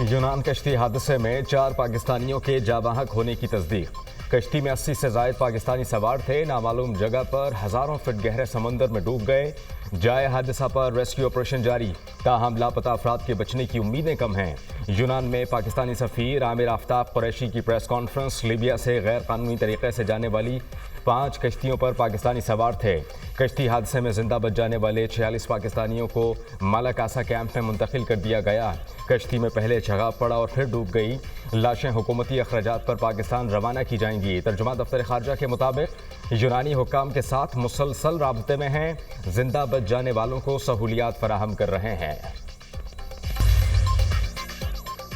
यूनान कश्ती हादसे में 4 पाकिस्तानियों के जाबाहक होने की तस्दीक। कश्ती में 80 से जायद पाकिस्तानी सवार थे। नामालूम जगह पर हजारों फीट गहरे समंदर में डूब गए। जाए हादसा पर रेस्क्यू ऑपरेशन जारी। ताहम लापता अफराद के बचने की उम्मीदें कम हैं। यूनान में पाकिस्तानी सफीर आमिर आफ्ताब कुरैशी की प्रेस कॉन्फ्रेंस। लीबिया से गैर कानूनी तरीके से जाने वाली 5 कश्तियों पर पाकिस्तानी सवार थे। कश्ती हादसे में जिंदा बच जाने वाले 46 पाकिस्तानियों को मालाकासा कैंप में मुंतकिल कर दिया गया। कश्ती में पहले जगह पड़ा और फिर डूब गई। लाशें हुकूमती अखराजात पर पाकिस्तान रवाना की जाएंगी। तर्जुमा दफ्तर खारजा के मुताबिक यूनानी हुक्काम के साथ मुसलसल राबते में हैं। जिंदा बच जाने वालों को सहूलियात फराहम कर रहे हैं।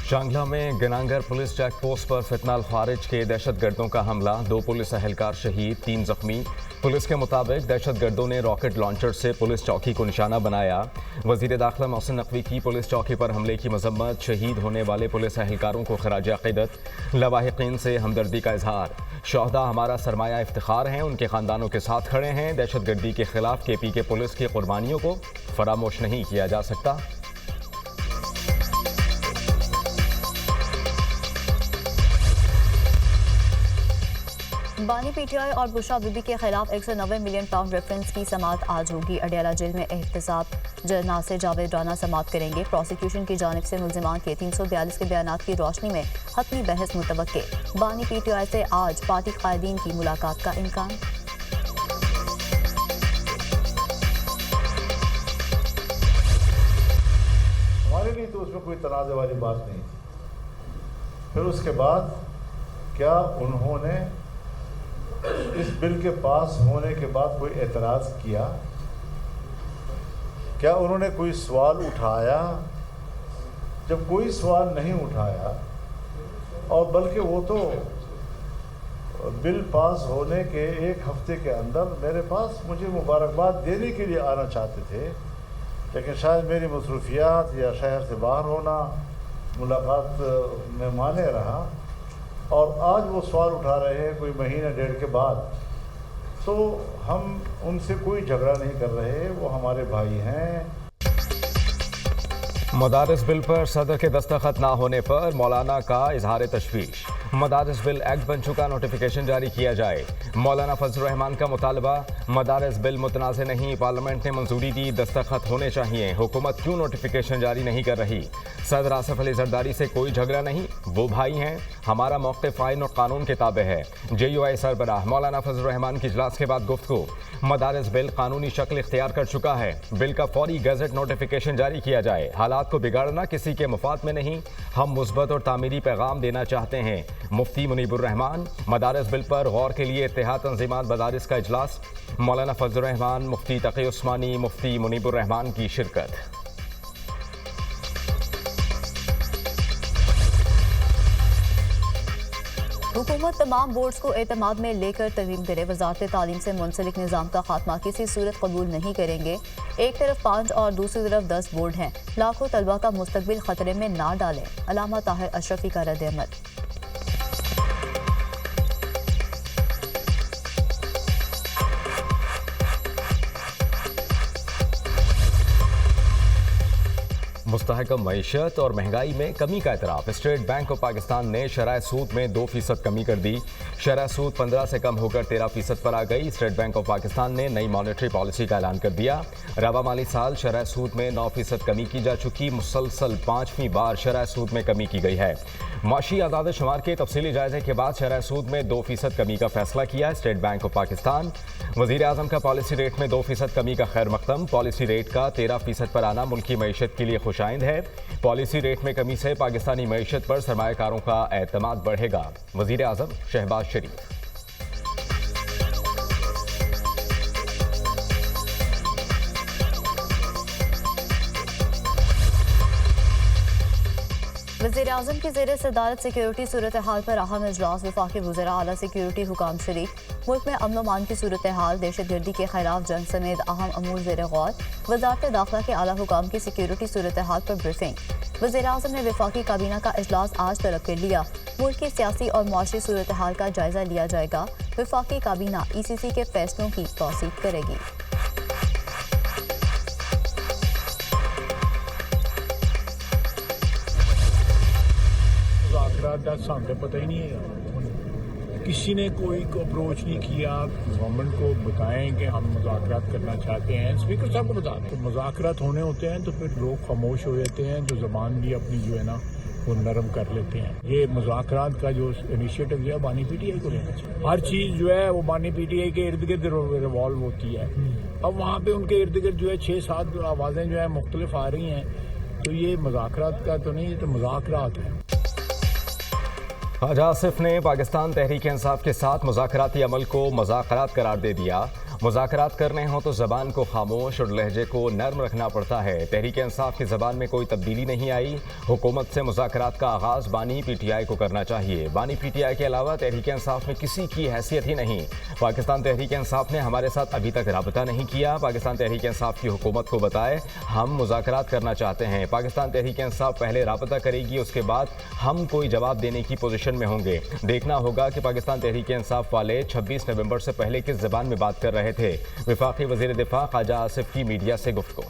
शांगला में गनांगर पुलिस चेक पोस्ट पर फितनाल खारिज के दहशतगर्दों का हमला। 2 पुलिस एहलकार शहीद, 3 जख्मी। पुलिस के मुताबिक दहशतगर्दों ने रॉकेट लॉन्चर से पुलिस चौकी को निशाना बनाया। वजीर दाखिला मोहसिन नकवी की पुलिस चौकी पर हमले की मजम्मत। शहीद होने वाले पुलिस एहलकारों को खराज अक़ीदत। लवाहिकीन से हमदर्दी का इजहार। शोहदा हमारा सरमाया इफ्तिखार हैं, उनके खानदानों के साथ खड़े हैं। दहशतगर्दी के खिलाफ KP के पुलिस की कुर्बानियों को फरामोश नहीं किया जा सकता। बानी PTI और बुशरा बीबी के खिलाफ 190 मिलियन पाउंड रेफरेंस की समाअत आज होगी। अडियाला जेल में एहतसाब जज नासिर जावेद राना समाअत करेंगे। प्रोसिक्यूशन की जानिब से मुल्जिमान के 342 के बयानात की रोशनी में हतमी बहस मुतवक्के। बानी PTI से आज पार्टी कायदीन की मुलाकात का इम्कान। हमारे लिए तो उसमें कोई तनाज़े वाली बात नहीं थी। फिर उसके बाद क्या उन्होंने इस बिल के पास होने के बाद कोई एतराज़ किया? क्या उन्होंने कोई सवाल उठाया? जब कोई सवाल नहीं उठाया और बल्कि वो तो बिल पास होने के 1 हफ्ते के अंदर मेरे पास मुझे मुबारकबाद देने के लिए आना चाहते थे, लेकिन शायद मेरी मसरूफियात या शहर से बाहर होना मुलाकात में माने रहा और आज वो सवाल उठा रहे हैं कोई महीना 1.5 के बाद। तो हम उनसे कोई झगड़ा नहीं कर रहे, वो हमारे भाई हैं। मदारिस बिल पर सदर के दस्तखत ना होने पर मौलाना का इजहार तशवीश। मदारिस बिल एक्ट बन चुका, नोटिफिकेशन जारी किया जाए। मौलाना फजलुर रहमान का मुतालबा, मदारिस बिल मुतनाज़ नहीं, पार्लियामेंट ने मंजूरी दी, दस्तखत होने चाहिए। हुकूमत क्यों नोटिफिकेशन जारी नहीं कर रही? सदर आसिफ अली जरदारी से कोई झगड़ा नहीं, वो भाई हैं। हमारा मौक़िफ़ आइन और कानून के ताबे है। JUI सरबराह मौलाना फजलुर रहमान की इजलास के बाद गुफ्तगू। मदारिस बिल कानूनी शक्ल इख्तियार कर चुका है। बिल का फौरी गज़ट नोटिफिकेशन जारी किया जाए। हालात को बिगाड़ना किसी के मुफाद में नहीं, हम मुस्बत और तामीरी पैगाम देना चाहते हैं। मुफ्ती मुनीबुर रहमान। मदारिस बिल पर गौर के लिए इत्तेहाद तंजीमात मदारिस का इजलास। मौलाना फजलुर रहमान, मुफ्ती तकी उस्मानी, मुफ्ती मुनीबुर रहमान की शिरकत। हुकूमत तमाम बोर्ड्स को एतमाद में लेकर तरमीम करे। वजारत तालीम से मुंसलिक निज़ाम का खात्मा किसी सूरत कबूल नहीं करेंगे। एक तरफ 5 और दूसरी तरफ 10 बोर्ड हैं। लाखों तलबा का मुस्तकबिल खतरे में ना डालें। अलामा ताहिर अशरफी का रद्द-ए-अमल। मुस्तहकम मईशत और महंगाई में कमी का एतराफ़। स्टेट बैंक ऑफ पाकिस्तान ने शरह सूद में 2% कमी कर दी। शरह सूद 15 से कम होकर 13% पर आ गई। स्टेट बैंक ऑफ पाकिस्तान ने नई मॉनेटरी पॉलिसी का ऐलान कर दिया। रवा माली साल शरह सूद में 9% कमी की जा चुकी। मुसलसल 5वीं बार शरह सूद में कमी की गई है। माशी आदाद शुमार के तफसीली जायजे के बाद शरह सूद में 2% कमी का फैसला किया स्टेट बैंक ऑफ पाकिस्तान। वज़ीर आज़म का पॉलिसी रेट में 2% कमी का खैर मकदम। पॉलिसी रेट का 13% पर आना मुल्की मईशत के लिए खुशाइंद है। पॉलिसी रेट में कमी से पाकिस्तानी मईशत पर सरमायाकारों का एतमाद बढ़ेगा। वज़ीर आज़म शहबाज शरीफ। वज़ीर आज़म की ज़ेर सदारत सिक्योरिटी सूरत हाल पर अहम इजलास। वफाकी वज़रा आला सिक्योरिटी हुकाम शरीक। मुल्क में अमन अमान की सूरत हाल, दहशत गर्दी के खिलाफ जंग समेत अहम अमूर ज़ेर गौर। वज़ारत दाखिला के आला हुकाम की सिक्योरिटी सूरत हाल पर ब्रीफिंग। वज़ीर आज़म ने वफाकी काबीना का इजलास आज तलब कर लिया। मुल्क की सियासी और मुआशी सूरत हाल का जायजा लिया जाएगा। वफाकी काबीना ECC के फैसलों की तौसीक करेगी। करता सामने तो पता ही नहीं है। किसी ने कोई अप्रोच नहीं किया गवर्नमेंट को बताएं कि हम मुज़ाकरात करना चाहते हैं। स्पीकर साहब को बता दें। तो मुज़ाकरात होने होते हैं तो फिर लोग खामोश हो जाते हैं, जो ज़बान भी अपनी जो है ना वो नरम कर लेते हैं। ये मुज़ाकरात का जो इनिशिएटिव जो है बानी पीटीआई को लेना चाहिए। हर चीज़ जो है वो बानी पीटीआई के इर्द गिर्द रिवॉल्व होती है। अब वहाँ पे उनके इर्द गिर्द जो है 6-7 आवाज़ें जो है मुख्तलिफ आ रही हैं, तो ये मुज़ाकरात का तो नहीं, ये तो मुज़ाकरात है। ख्वाजा आसिफ ने पाकिस्तान तहरीक इंसाफ के साथ मुज़ाकराती अमल को मुज़ाकरात करार दे दिया। मुज़ाकरात करने हों तो ज़बान को खामोश और लहजे को नर्म रखना पड़ता है। तहरीक इंसाफ की ज़बान में कोई तब्दीली नहीं आई। हुकूमत से मुज़ाकरात का आगाज़ बानी पीटीआई को करना चाहिए। बानी पीटीआई के अलावा तहरीक इंसाफ में किसी की हैसियत ही नहीं। पाकिस्तान तहरीक इंसाफ ने हमारे साथ अभी तक रब्ता नहीं किया। पाकिस्तान तहरीक इंसाफ की हुकूमत को बताए हम मुज़ाकरात करना चाहते हैं। पाकिस्तान तहरीक इंसाफ पहले रब्ता करेगी, उसके बाद हम कोई जवाब देने की पोजीशन में होंगे। देखना होगा कि पाकिस्तान तहरीक इंसाफ वाले 26 नवंबर से पहले किस ज़बान में बात कर रहे थे। वफाकी वज़ीर दिफा ख्वाजा आसिफ की मीडिया से गुफ्तगू।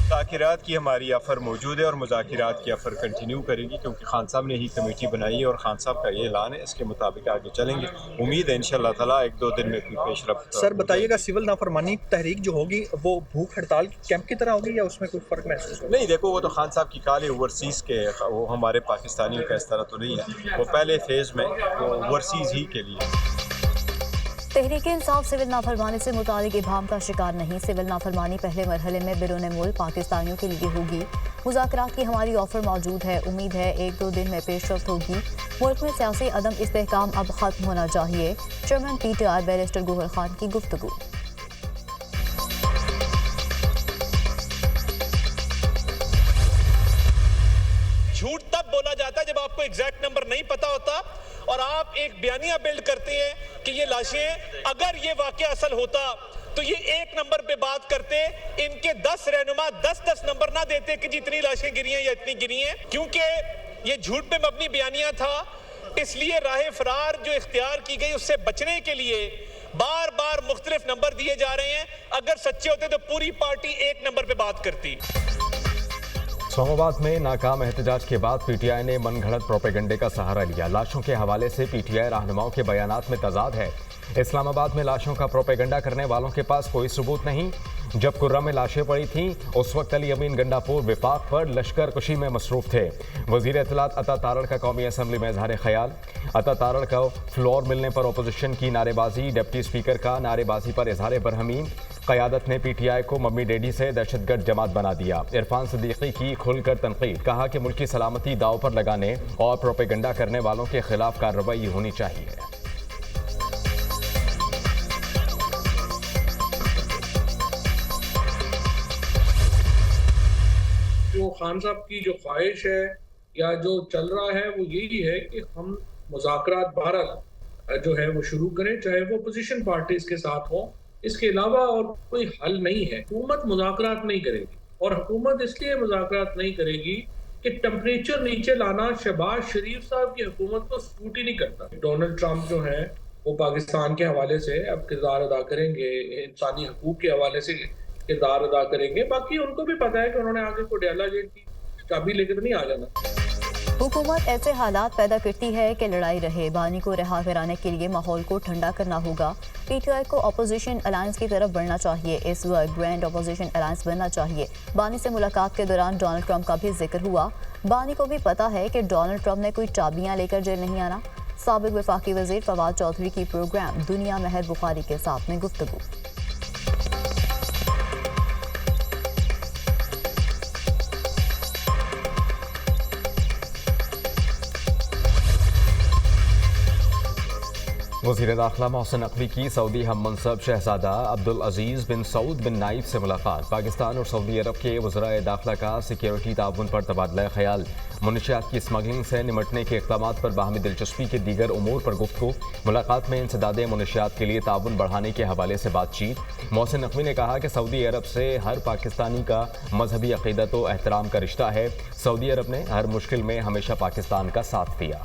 मुज़ाकिरात की हमारी ऑफ़र मौजूद है और मुज़ाकिरात की ऑफ़र कंटिन्यू करेगी, क्योंकि खान साहब ने ही कमेटी बनाई है और खान साहब का ये ऐलान है, इसके मुताबिक आगे चलेंगे। उम्मीद है इंशाअल्लाह ताला 1-2 दिन में कोई पेशरफ्त। सर बताइएगा, सिविल नाफरमानी तहरीक जो होगी वो भूख हड़ताल कैंप की तरह होगी या उसमें कोई फ़र्क महसूस होगा? नहीं, देखो वो तो खान साहब की काल है ओवरसीज़ के, वो हमारे पाकिस्तानियों का इस तरह तो नहीं है। वो पहले फेज़ में वो ओवरसीज़ ही के लिए। तहरीक इंसाफ सिविल नाफरमानी से मुतालिक इबाहम का शिकार नहीं। सिविल नाफरमानी पहले मरहले में बिरून मुल्क पाकिस्तानियों के लिए होगी। मुज़ाकरात की हमारी ऑफर मौजूद है। उम्मीद है 1-2 दिन में पेशरफ्त होगी। मुल्क में सियासी अदम इस्तेहकाम अब खत्म होना चाहिए। Chairman PTI barrister Gauhar Khan की गुफ्तगू। झूठ तब बोला जाता है जब आपको एग्जैक्ट नंबर नहीं पता होता और आप एक बयानिया बिल्ड करते हैं कि ये लाशें, अगर ये वाकया असल होता तो ये 1 नंबर पे बात करते, इनके 10 रहनुमा 10-10 नंबर ना देते कि जितनी लाशें गिरी हैं या इतनी गिरी हैं, क्योंकि ये झूठ पे मबनी बयानिया था। इसलिए राह फरार जो इख्तियार की गई उससे बचने के लिए बार बार मुख्तलिफ नंबर दिए जा रहे हैं। अगर सच्चे होते तो पूरी पार्टी 1 नंबर पे बात करती। इस्लामाबाद में नाकाम एहतजाज के बाद पीटीआई ने मनगढ़ंत प्रोपेगंडे का सहारा लिया। लाशों के हवाले से पीटीआई रहनुमाओं के बयानात में तजाद है। इस्लामाबाद में लाशों का प्रोपेगंडा करने वालों के पास कोई सबूत नहीं। जब कुर्रा में लाशें पड़ी थीं उस वक्त अली अमीन गंडापुर विफाक पर लश्कर कुशी में मसरूफ थे। वजीर इत्तलात अता तारड़ का कौमी असम्बली में इजहार ख्याल। अता तारड़ को फ्लोर मिलने पर अपोजिशन की नारेबाजी। डिप्टी स्पीकर का नारेबाजी पर इजहार बरहमी। क़यादत ने पीटीआई को मम्मी डैडी से दहशतगर्द जमात बना दिया। इरफान सिद्दीकी की खुलकर तनकीद। कहा कि मुल्क की सलामती दाव पर लगाने और प्रोपेगंडा करने वालों के खिलाफ कार्रवाई होनी चाहिए। जो खान साहब की जो ख्वाहिश है या जो चल रहा है वो यही है कि हम मुज़ाकरात भारत जो है वो शुरू करें, चाहे वो अपोजिशन पार्टीज के साथ हो। इसके अलावा और कोई हल नहीं है। हुकूमत मुज़ाकरात नहीं करेगी और हुकूमत इसलिए मुज़ाकरात नहीं करेगी कि टेम्परेचर नीचे लाना शहबाज शरीफ साहब की हुकूमत को सूट ही नहीं करता। डोनाल्ड ट्रंप जो है वो पाकिस्तान के हवाले से अब किरदार अदा करेंगे, इंसानी हकूक के हवाले से किरदार अदा करेंगे। बाकी उनको भी पता है कि उन्होंने आगे कोडियाला जेल की चाबी लेकर नहीं आ जाना। हुकूमत ऐसे हालात पैदा करती है कि लड़ाई रहे। बानी को रिहा कराने के लिए माहौल को ठंडा करना होगा। पीटीआई को अपोजिशन अलायंस की तरफ बढ़ना चाहिए। इस वक्त ग्रैंड अपोजिशन अलायंस बनना चाहिए। बानी से मुलाकात के दौरान डोनाल्ड ट्रंप का भी जिक्र हुआ। बानी को भी पता है कि डोनाल्ड ट्रंप ने कोई चाबियां लेकर जेल नहीं आना। साबिक वफाकी वजीर फवाद चौधरी की प्रोग्राम दुनिया महर बुखारी के साथ में गुफ्तगू। वज़ीर दाखिला मोहसिन नकवी की सऊदी हम मनसब शहजादा अब्दुल अजीज़ बिन सऊद बिन नाइफ से मुलाकात। पाकिस्तान और सऊदी अरब के वज़राए दाखिला का सिक्योरिटी ताउन पर तबादला ख्याल। मुनशियात की स्मगलिंग से निमटने के इक़दामात पर बाहमी दिलचस्पी के दीगर उमूर पर गुफ्तगू। मुलाकात में इंसदाद मुनशियात के लिए ताउन बढ़ाने के हवाले से बातचीत। मोहसिन नकवी ने कहा कि सऊदी अरब से हर पाकिस्तानी का मजहबी अक़ीदत व एहतराम का रिश्ता है। सऊदी अरब ने हर मुश्किल में हमेशा पाकिस्तान का साथ दिया।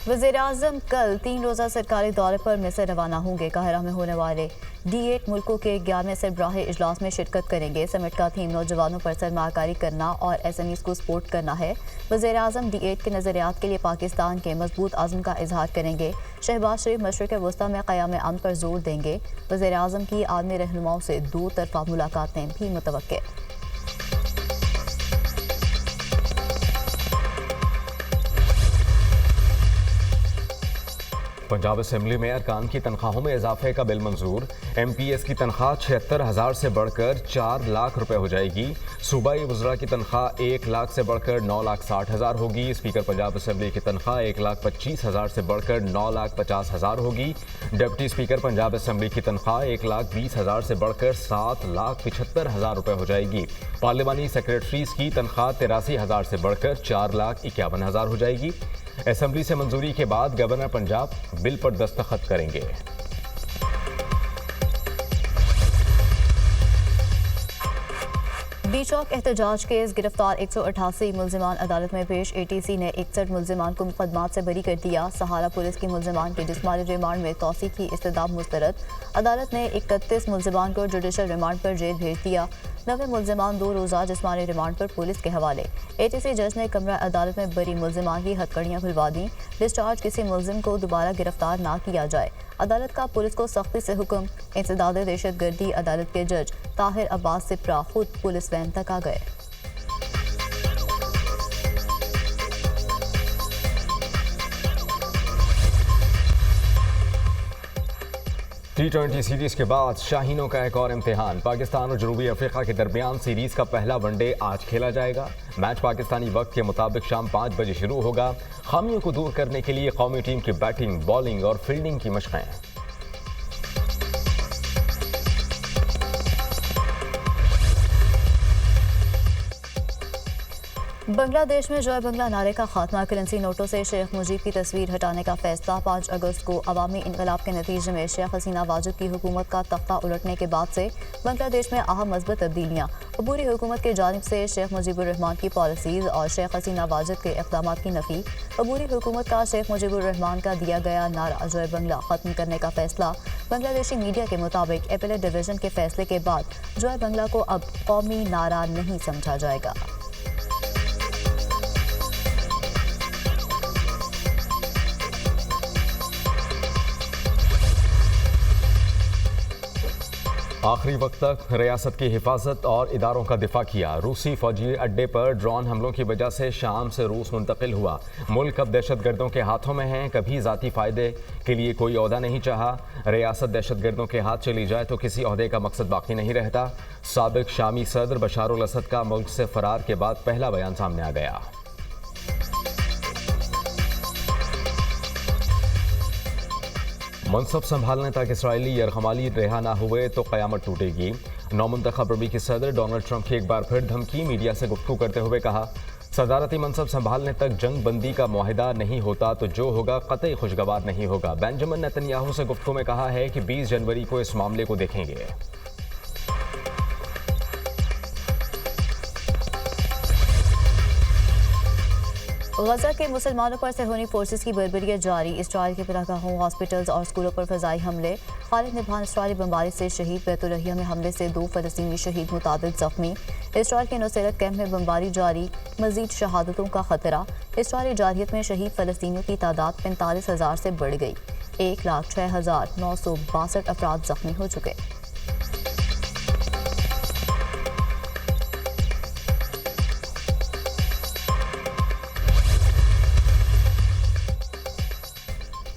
वज़ीर-ए-आज़म कल 3 रोज़ा सरकारी दौरे पर मिस्र रवाना होंगे। काहिरा में होने वाले D8 मुल्कों के 11वें सरबराही इजलास में शिरकत करेंगे। समिट का थीम नौजवानों पर सरमाकारी करना और SMEs को सपोर्ट करना है। वज़ीर-ए-आज़म D8 के नज़रियात के लिए पाकिस्तान के मजबूत आज़म का इजहार करेंगे। शहबाज शरीफ मशरिक़ वस्ता में क़याम अमन पर जोर देंगे। वज़ीर-ए-आज़म की आलमी रहनुमाओं से 2 तरफ़ा मुलाकातें भी मुतवक्के। पंजाब असेंबली में अरकान की तनख्वाहों में इजाफे का बिल मंजूर। MPS की तनख्वाह 76,000 से बढ़कर 4 लाख रुपए हो जाएगी। सूबाई वज़रा की तनख्वाह 1 लाख से बढ़कर 9,60,000 होगी। स्पीकर पंजाब असेंबली की तनख्वाह 1,25,000 से बढ़कर 9,50,000 होगी। डिप्टी स्पीकर पंजाब असेंबली की तनख्वाह 1,20,000 से बढ़कर 7,75,000 रुपए हो जाएगी। पार्लिमानी सेक्रेटरीज की तनख्वाह 83,000 से बढ़कर 4,51,000 हो जाएगी। असेंबली से मंजूरी के बाद गवर्नर पंजाब बिल पर दस्तखत करेंगे। बीचौक एहतजाज केस गिरफ्तार 188 मुल्जिमान अदालत में पेश। ATC ने 61 मुल्जिमान को मुकदमात से बरी कर दिया। सहारा पुलिस की मुल्जिमान के जिस्मानी रिमांड में तौसीक की इस्तदाब मुस्तरद। अदालत ने 31 मुल्जिमान को जुडिशल रिमांड पर जेल भेज दिया। 90 मुल्जिमान 2 रोज़ा जिस्मानी रिमांड पर पुलिस के हवाले। ATC जज ने कमरा अदालत में बरी मुल्जिमान की हथकड़ियाँ खुलवा दी। डिस्चार्ज किसी मुल्जिम को दोबारा गिरफ्तार ना किया जाए। अदालत का पुलिस को सख्ती से हुक्म। इंसदाद दहशतगर्दी अदालत के जज ताहिर अब्बास सिप्रा खुद पुलिस वैन तक आ गए। T20 सीरीज के बाद शाहीनों का एक और इम्तिहान। पाकिस्तान और जनूबी अफ्रीका के दरमियान सीरीज का पहला वनडे आज खेला जाएगा। मैच पाकिस्तानी वक्त के मुताबिक शाम 5 बजे शुरू होगा। खामियों को दूर करने के लिए कौमी टीम की बैटिंग, बॉलिंग और फील्डिंग की मशक़ें। बांग्लादेश में जय बंगला नारे का खात्मा। करेंसी नोटों से शेख मुजीब की तस्वीर हटाने का फैसला। 5 अगस्त को अवामी इनकलाब के नतीजे में शेख हसीना वाजिद की हुकूमत का तख्ता उलटने के बाद से बांग्लादेश में अहम मस्बत तब्दीलियाँ। अबूरी हुकूमत की जानिब से शेख मुजीबुर रहमान की पॉलिसीज़ और शेख हसीना वाजिद के इक़दाम की नफ़ी। अबूरी हुकूमत का शेख मुजीबुर रहमान का दिया गया नारा जय बंगला ख़त्म करने का फैसला। बांग्लादेशी मीडिया के मुताबिक एपेलेट डिवीज़न के फैसले के बाद जय बंगला को अब कौमी नारा नहीं समझा जाएगा। आखिरी वक्त तक रियासत की हिफाजत और इदारों का दिफा किया। रूसी फौजी अड्डे पर ड्रोन हमलों की वजह से शाम से रूस मुंतकिल हुआ। मुल्क अब दहशतगर्दों के हाथों में है। कभी ज़ाती फ़ायदे के लिए कोई ओहदा नहीं चाहा। रियासत दहशतगर्दों के हाथ चली जाए तो किसी ओहदे का मकसद बाकी नहीं रहता। साबिक शामी सदर बशार अल असद का मुल्क से फरार के बाद पहला बयान सामने आ गया। मनसब संभालने तक इसराइली यरगमाली रिहा ना हुए तो क़यामत टूटेगी। नौमुंतखब अमरीकी सदर डोनाल्ड ट्रंप की एक बार फिर धमकी। मीडिया से गुफ्तगू करते हुए कहा, सदारती मनसब संभालने तक जंग बंदी का मुआहिदा नहीं होता तो जो होगा कतई खुशगवार नहीं होगा। बेंजामिन नेतन्याहू से गुफ्तगू में कहा है कि 20 जनवरी को इस मामले को देखेंगे। गजा के मुसलमानों पर सेहूनी फोर्सेस की बर्बरियत जारी। इसराइल के पनाहगाहों, हॉस्पिटल्स और स्कूलों पर फ़ज़ाई हमले। खालिद निभान इसराइली बमबारी से शहीद। बैतुलहिया में हमले से 2 फ़लस्तीनी शहीद, मुतादिद ज़ख्मी। इसराइल के नुसैरत कैंप में बमबारी जारी। मज़ीद शहादतों का खतरा। इसराइली जारहियत में शहीद फ़लस्तीनियों की तादाद 45,000 से बढ़ गई। 1,06,962 अफराद ज़ख्मी हो चुके।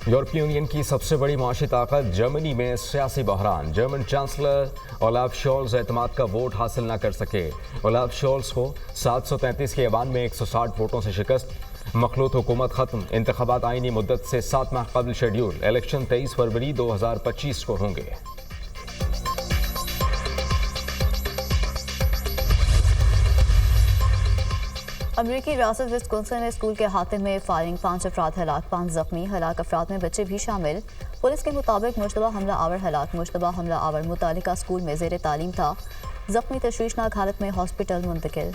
यूरोपीय यूनियन की सबसे बड़ी माशी ताकत जर्मनी में सियासी बहरान। जर्मन चांसलर ओलाफ शोल्स एतमाद का वोट हासिल न कर सके। ओलाफ शोल्स को 733 के ऐवान में 160 वोटों से शिकस्त। मखलूत हुकूमत खत्म। इंतखाबात आईनी मुद्दत से 7 माह कबल शेड्यूल। इलेक्शन 23 फरवरी 2025 को होंगे। अमरीकी रियासत विस्कॉन्सिन में स्कूल के हाथे में फायरिंग। 5 अफराद हलाक, 5 जख्मी। हलाक अफराद में बच्चे भी शामिल। पुलिस के मुताबिक मुश्तबा हमला आवर हलाक। मुश्तबा हमला आवर मुतालिका स्कूल में ज़ेर तालीम था। जख्मी तशवीशनाक हालत में हॉस्पिटल मुंतकिल।